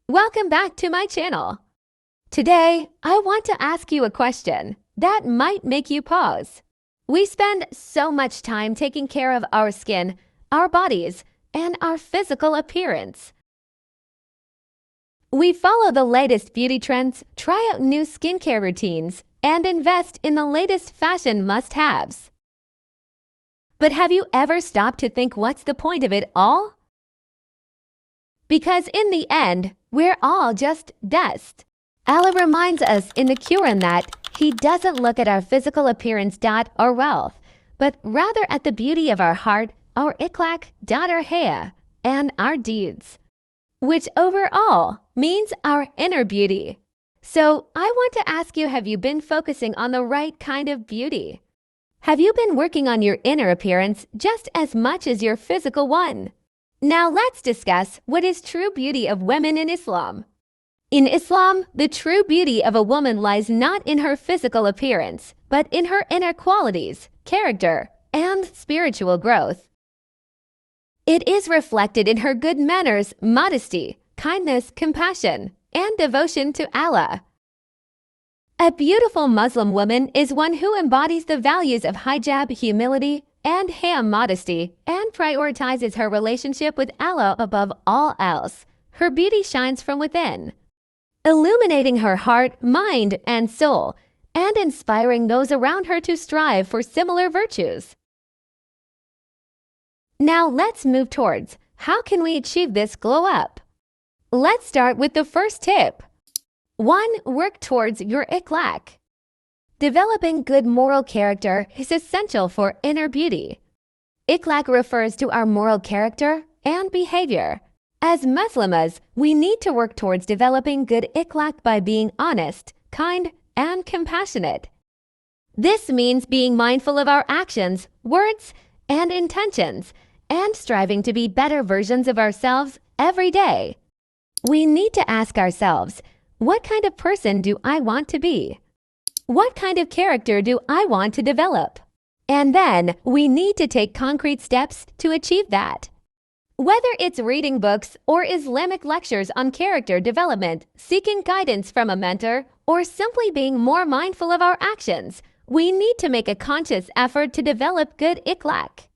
Welcome back to my channel. Today, I want to ask you a question that might make you pause. We spend so much time taking care of our skin, our bodies, and our physical appearance. We follow the latest beauty trends, try out new skincare routines, and invest in the latest fashion must-haves. But have you ever stopped to think what's the point of it all? Because in the end, we're all just dust. Allah reminds us in the Quran that He doesn't look at our physical appearance or wealth, but rather at the beauty of our heart, our ikhlaq, our haya, and our deeds, which overall means our inner beauty. So I want to ask you, have you been focusing on the right kind of beauty? Have you been working on your inner appearance just as much as your physical one? Now let's discuss what is true beauty of women in Islam. In Islam, the true beauty of a woman lies not in her physical appearance, but in her inner qualities, character, and spiritual growth. It is reflected in her good manners, modesty, kindness, compassion, and devotion to Allah. A beautiful Muslim woman is one who embodies the values of hijab, humility, and haya, modesty, and prioritizes her relationship with Allah above all else. Her beauty shines from within, illuminating her heart, mind, and soul, and inspiring those around her to strive for similar virtues. Now let's move towards how can we achieve this glow up. Let's start with the first tip. 1. Work towards your ikhlaq. Developing good moral character is essential for inner beauty. Ikhlaq refers to our moral character and behavior. As Muslimas, we need to work towards developing good ikhlaq by being honest, kind, and compassionate. This means being mindful of our actions, words, and intentions, and striving to be better versions of ourselves every day. We need to ask ourselves, what kind of person do I want to be? What kind of character do I want to develop? And then we need to take concrete steps to achieve that. Whether it's reading books or Islamic lectures on character development, seeking guidance from a mentor, or simply being more mindful of our actions, we need to make a conscious effort to develop good ikhlaq.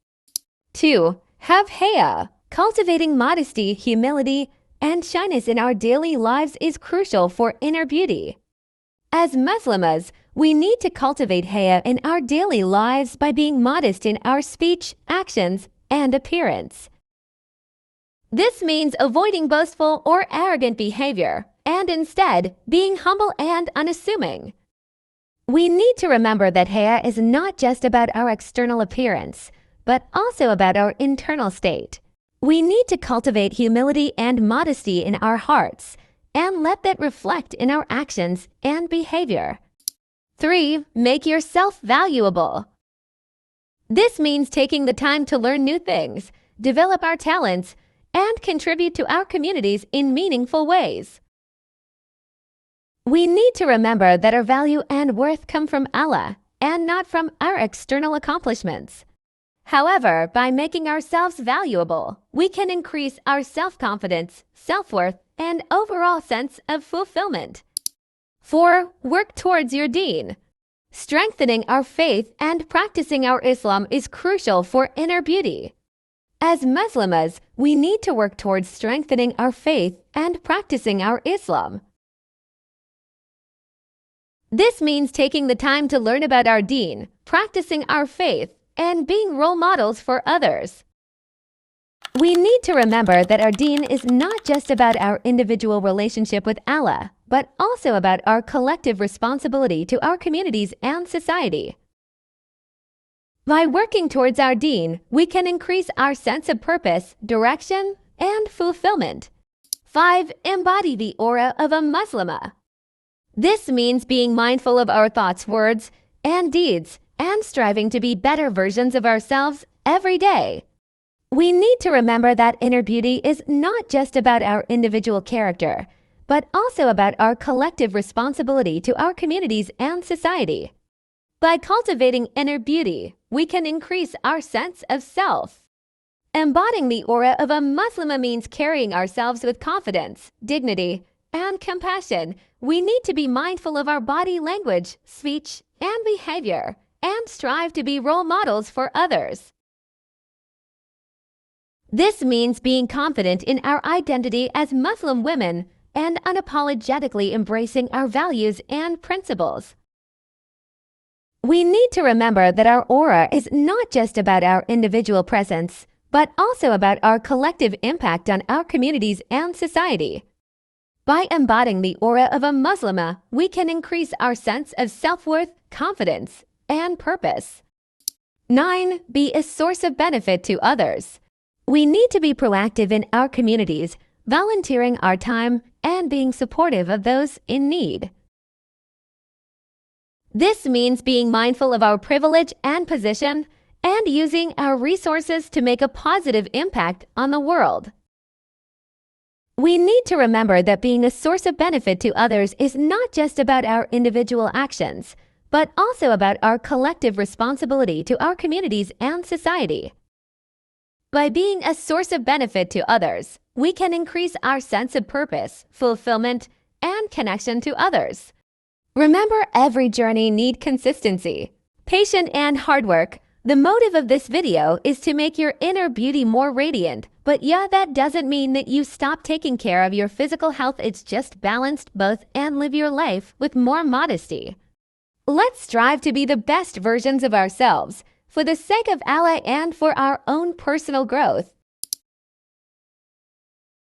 2. Have haya. Cultivating modesty, humility, and shyness in our daily lives is crucial for inner beauty. As Muslimas, we need to cultivate haya in our daily lives by being modest in our speech, actions, and appearance. This means avoiding boastful or arrogant behavior and instead being humble and unassuming. We need to remember that haya is not just about our external appearance, but also about our internal state. We need to cultivate humility and modesty in our hearts and let that reflect in our actions and behavior. 3. Make yourself valuable. This means taking the time to learn new things, develop our talents, and contribute to our communities in meaningful ways. We need to remember that our value and worth come from Allah and not from our external accomplishments. However, by making ourselves valuable, we can increase our self-confidence, self-worth, and overall sense of fulfillment. 4. Work towards your deen. Strengthening our faith and practicing our Islam is crucial for inner beauty. As Muslimas, we need to work towards strengthening our faith and practicing our Islam. This means taking the time to learn about our deen, practicing our faith, and being role models for others. We need to remember that our deen is not just about our individual relationship with Allah, but also about our collective responsibility to our communities and society. By working towards our deen, we can increase our sense of purpose, direction, and fulfillment. 5. Embody the aura of a Muslimah. This means being mindful of our thoughts, words, and deeds, and striving to be better versions of ourselves every day. We need to remember that inner beauty is not just about our individual character, but also about our collective responsibility to our communities and society. By cultivating inner beauty, we can increase our sense of self. Embodying the aura of a Muslimah means carrying ourselves with confidence, dignity, and compassion. We need to be mindful of our body language, speech, and behavior, and strive to be role models for others. This means being confident in our identity as Muslim women and unapologetically embracing our values and principles. We need to remember that our aura is not just about our individual presence, but also about our collective impact on our communities and society. By embodying the aura of a Muslimah, we can increase our sense of self-worth, confidence, and purpose. 9. Be a source of benefit to others. We need to be proactive in our communities, volunteering our time and being supportive of those in need. This means being mindful of our privilege and position and using our resources to make a positive impact on the world. We need to remember that being a source of benefit to others is not just about our individual actions, but also about our collective responsibility to our communities and society. By being a source of benefit to others, we can increase our sense of purpose, fulfillment, and connection to others. Remember, every journey needs consistency, patience, and hard work. The motive of this video is to make your inner beauty more radiant, but yeah, that doesn't mean that you stop taking care of your physical health. It's just balanced both and live your life with more modesty. Let's strive to be the best versions of ourselves, for the sake of Allah and for our own personal growth.